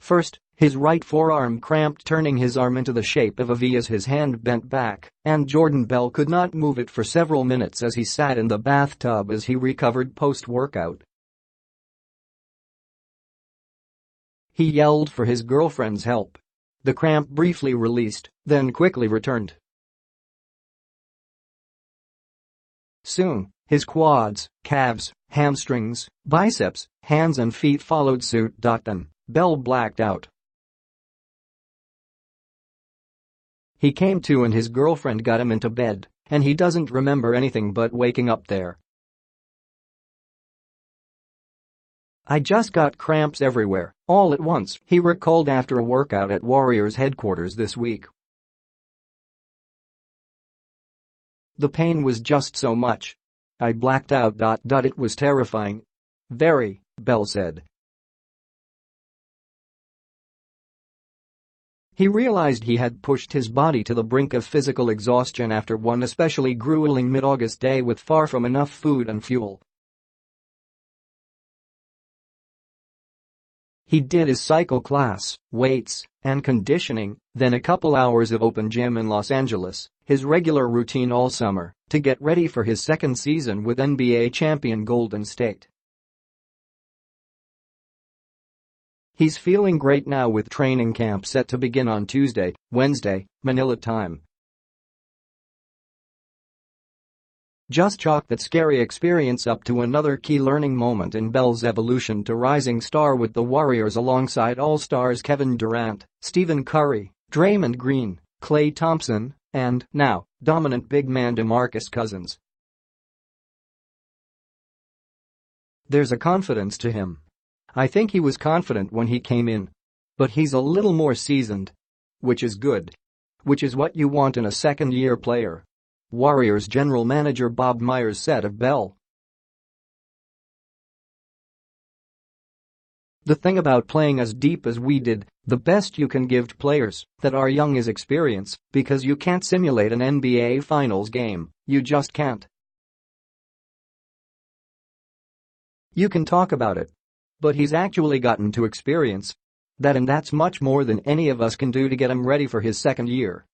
First, his right forearm cramped, turning his arm into the shape of a V as his hand bent back, and Jordan Bell could not move it for several minutes as he sat in the bathtub as he recovered post-workout. He yelled for his girlfriend's help. The cramp briefly released, then quickly returned. Soon, his quads, calves, hamstrings, biceps, hands and feet followed suit. Then, Bell blacked out. He came to and his girlfriend got him into bed, and he doesn't remember anything but waking up there. "I just got cramps everywhere, all at once," he recalled after a workout at Warriors headquarters this week. "The pain was just so much. I blacked out. It was terrifying. Very," Bell said. He realized he had pushed his body to the brink of physical exhaustion after one especially grueling mid-August day with far from enough food and fuel. He did his cycle class, weights, and conditioning, then a couple hours of open gym in Los Angeles, his regular routine all summer, to get ready for his second season with NBA champion Golden State. He's feeling great now with training camp set to begin on Tuesday, Wednesday, Manila time. Just chalk that scary experience up to another key learning moment in Bell's evolution to rising star with the Warriors alongside All-Stars Kevin Durant, Stephen Curry, Draymond Green, Klay Thompson, and, now, dominant big man DeMarcus Cousins. There's a confidence to him. I think he was confident when he came in. But he's a little more seasoned. Which is good. Which is what you want in a second-year player. Warriors general manager Bob Myers said of Bell. "The thing about playing as deep as we did, the best you can give to players that are young is experience, because you can't simulate an NBA Finals game, you just can't. You can talk about it. But he's actually gotten to experience that, and that's much more than any of us can do to get him ready for his second year.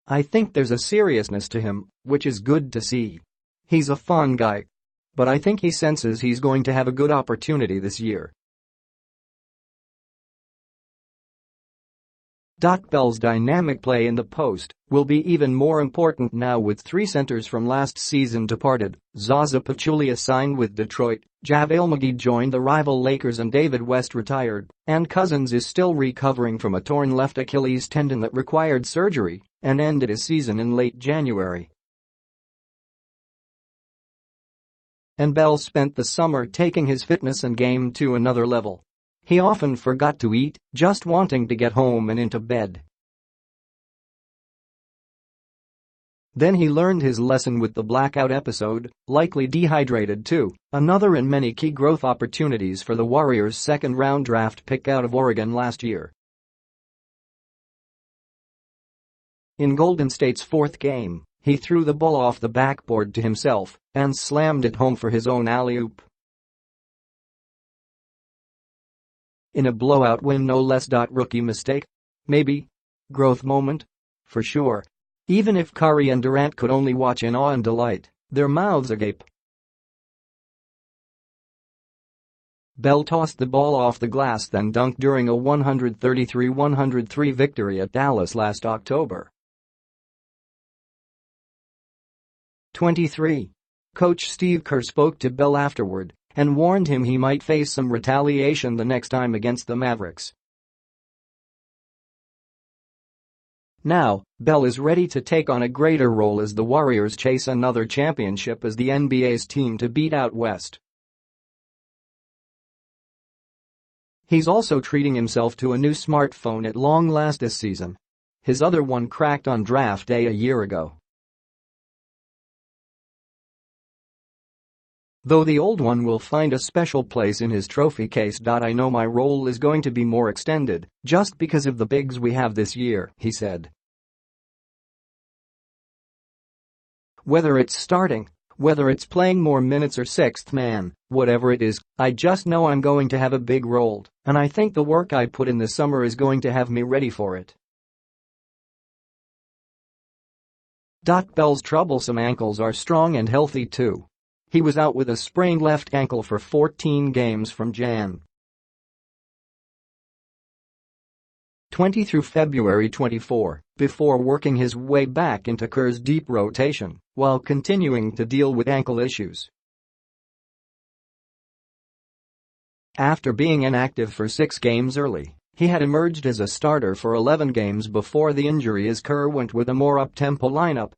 I think there's a seriousness to him, which is good to see. He's a fun guy. But I think he senses he's going to have a good opportunity this year." Bell's dynamic play in the post will be even more important now with three centers from last season departed. Zaza Pachulia signed with Detroit, JaVale McGee joined the rival Lakers and David West retired, and Cousins is still recovering from a torn left Achilles tendon that required surgery and ended his season in late January. And Bell spent the summer taking his fitness and game to another level. He often forgot to eat, just wanting to get home and into bed. Then he learned his lesson with the blackout episode, likely dehydrated too, another in many key growth opportunities for the Warriors' second-round draft pick out of Oregon last year. In Golden State's fourth game, he threw the ball off the backboard to himself and slammed it home for his own alley-oop. In a blowout win, no less. Rookie mistake? Maybe. Growth moment? For sure. Even if Curry and Durant could only watch in awe and delight, their mouths agape. Bell tossed the ball off the glass, then dunked during a 133-103 victory at Dallas last October. 23. Coach Steve Kerr spoke to Bell afterward and warned him he might face some retaliation the next time against the Mavericks. Now, Bell is ready to take on a greater role as the Warriors chase another championship as the NBA's team to beat out West. He's also treating himself to a new smartphone at long last this season. His other one cracked on draft day a year ago. Though the old one will find a special place in his trophy case. I know my role is going to be more extended, just because of the bigs we have this year, he said. Whether it's starting, Whether it's playing more minutes or sixth man, whatever it is, I just know I'm going to have a big role, and I think the work I put in this summer is going to have me ready for it." Bell's troublesome ankles are strong and healthy too. He was out with a sprained left ankle for 14 games from Jan. 20 through February 24, before working his way back into Kerr's deep rotation while continuing to deal with ankle issues. After being inactive for 6 games early, he had emerged as a starter for 11 games before the injury as Kerr went with a more up-tempo lineup.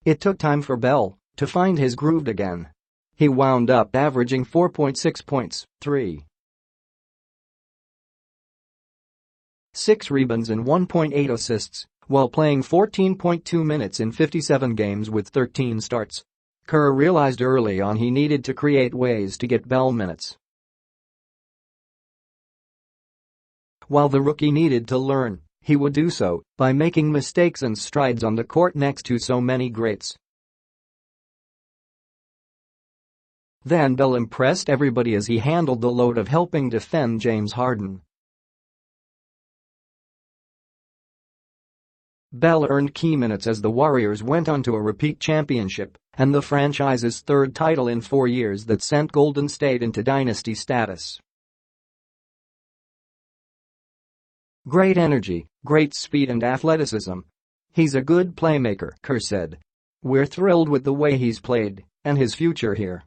It took time for Bell to find his groove again. He wound up averaging 4.6 points, 3.6 rebounds and 1.8 assists, while playing 14.2 minutes in 57 games with 13 starts. Kerr realized early on he needed to create ways to get Bell minutes. While the rookie needed to learn, he would do so by making mistakes and strides on the court next to so many greats. Then Bell impressed everybody as he handled the load of helping defend James Harden. Bell earned key minutes as the Warriors went on to a repeat championship and the franchise's third title in 4 years that sent Golden State into dynasty status. "Great energy, great speed and athleticism. He's a good playmaker," Kerr said. "We're thrilled with the way he's played and his future here."